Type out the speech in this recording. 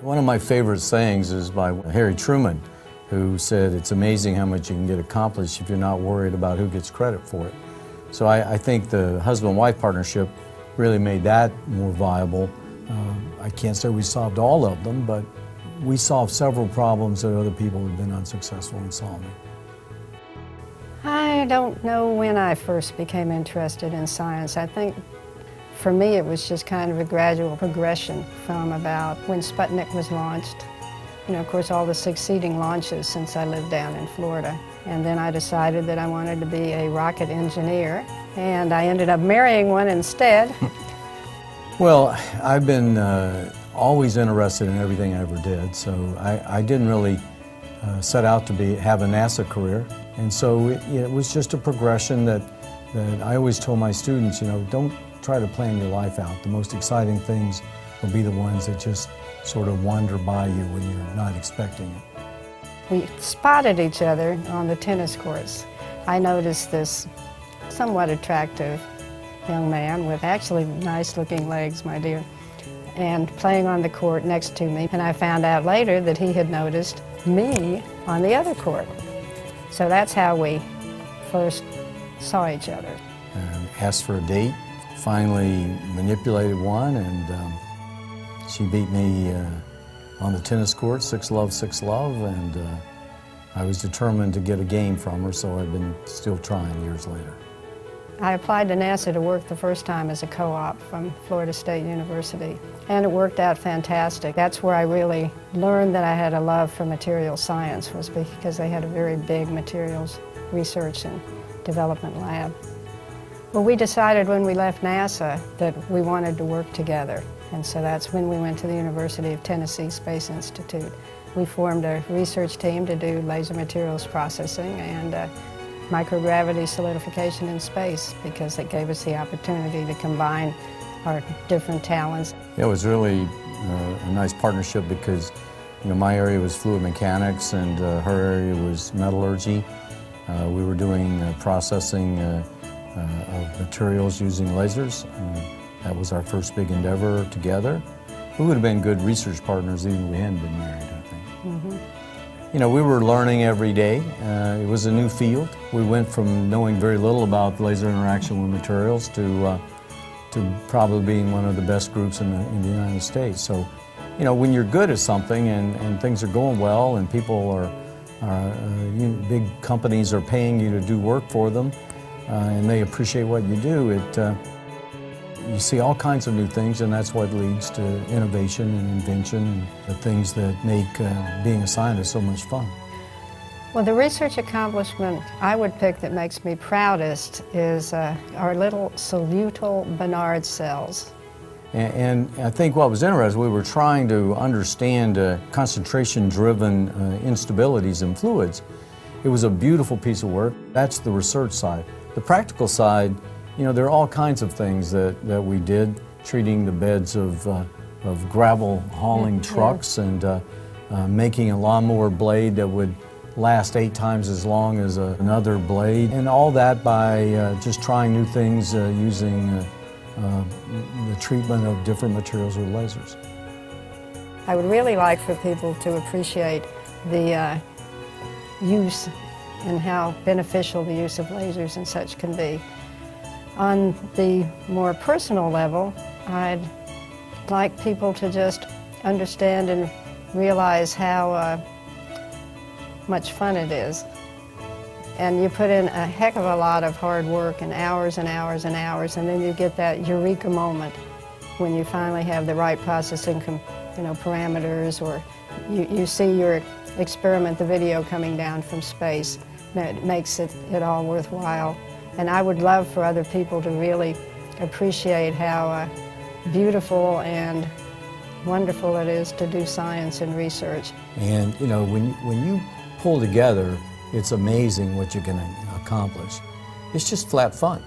One of my favorite sayings is by Harry Truman, who said, "It's amazing how much you can get accomplished if you're not worried about who gets credit for it." So I think the husband-wife partnership really made that more viable. I can't say we solved all of them, but we solved several problems that other people have been unsuccessful in solving. I don't know when I first became interested in science. I think for me it was just kind of a gradual progression from about when Sputnik was launched. Of course, all the succeeding launches since I lived down in Florida. And then I decided that I wanted to be a rocket engineer, and I ended up marrying one instead. Well, I've been always interested in everything I ever did, so I didn't really set out to have a NASA career. And so it was just a progression that I always told my students, don't try to plan your life out. The most exciting things will be the ones that just sort of wander by you when you're not expecting it. We spotted each other on the tennis courts. I noticed this somewhat attractive young man with actually nice-looking legs, my dear, and playing on the court next to me. And I found out later that he had noticed me on the other court. So that's how we first saw each other. Asked for a date, finally manipulated one, and she beat me on the tennis court, 6-love, 6-love, and I was determined to get a game from her, so I've been still trying years later. I applied to NASA to work the first time as a co-op from Florida State University, and it worked out fantastic. That's where I really learned that I had a love for materials science, was because they had a very big materials research and development lab. Well, we decided when we left NASA that we wanted to work together, and so that's when we went to the University of Tennessee Space Institute. We formed a research team to do laser materials processing and microgravity solidification in space, because it gave us the opportunity to combine our different talents. It was really a nice partnership because my area was fluid mechanics and her area was metallurgy. We were doing processing of materials using lasers. That was our first big endeavor together. We would have been good research partners even if we hadn't been married, I think. Mm-hmm. We were learning every day. It was a new field. We went from knowing very little about laser interaction with materials to probably being one of the best groups in the United States. So, when you're good at something and things are going well and people big companies are paying you to do work for them and they appreciate what you do, you see all kinds of new things, and that's what leads to innovation and invention and the things that make being a scientist so much fun. Well, the research accomplishment I would pick that makes me proudest is our little solutal Bernard cells. And I think what was interesting, we were trying to understand concentration-driven instabilities in fluids. It was a beautiful piece of work. That's the research side. The practical side, there are all kinds of things that we did, treating the beds of gravel hauling trucks and making a lawnmower blade that would last 8 times as long as another blade, and all that by just trying new things using the treatment of different materials with lasers. I would really like for people to appreciate the use and how beneficial the use of lasers and such can be. On the more personal level, I'd like people to just understand and realize how much fun it is. And you put in a heck of a lot of hard work and hours and hours and hours, and then you get that eureka moment when you finally have the right processing parameters, or you see your experiment, the video coming down from space. That makes it all worthwhile. And I would love for other people to really appreciate how beautiful and wonderful it is to do science and research. And when you pull together, it's amazing what you can accomplish. It's just flat fun.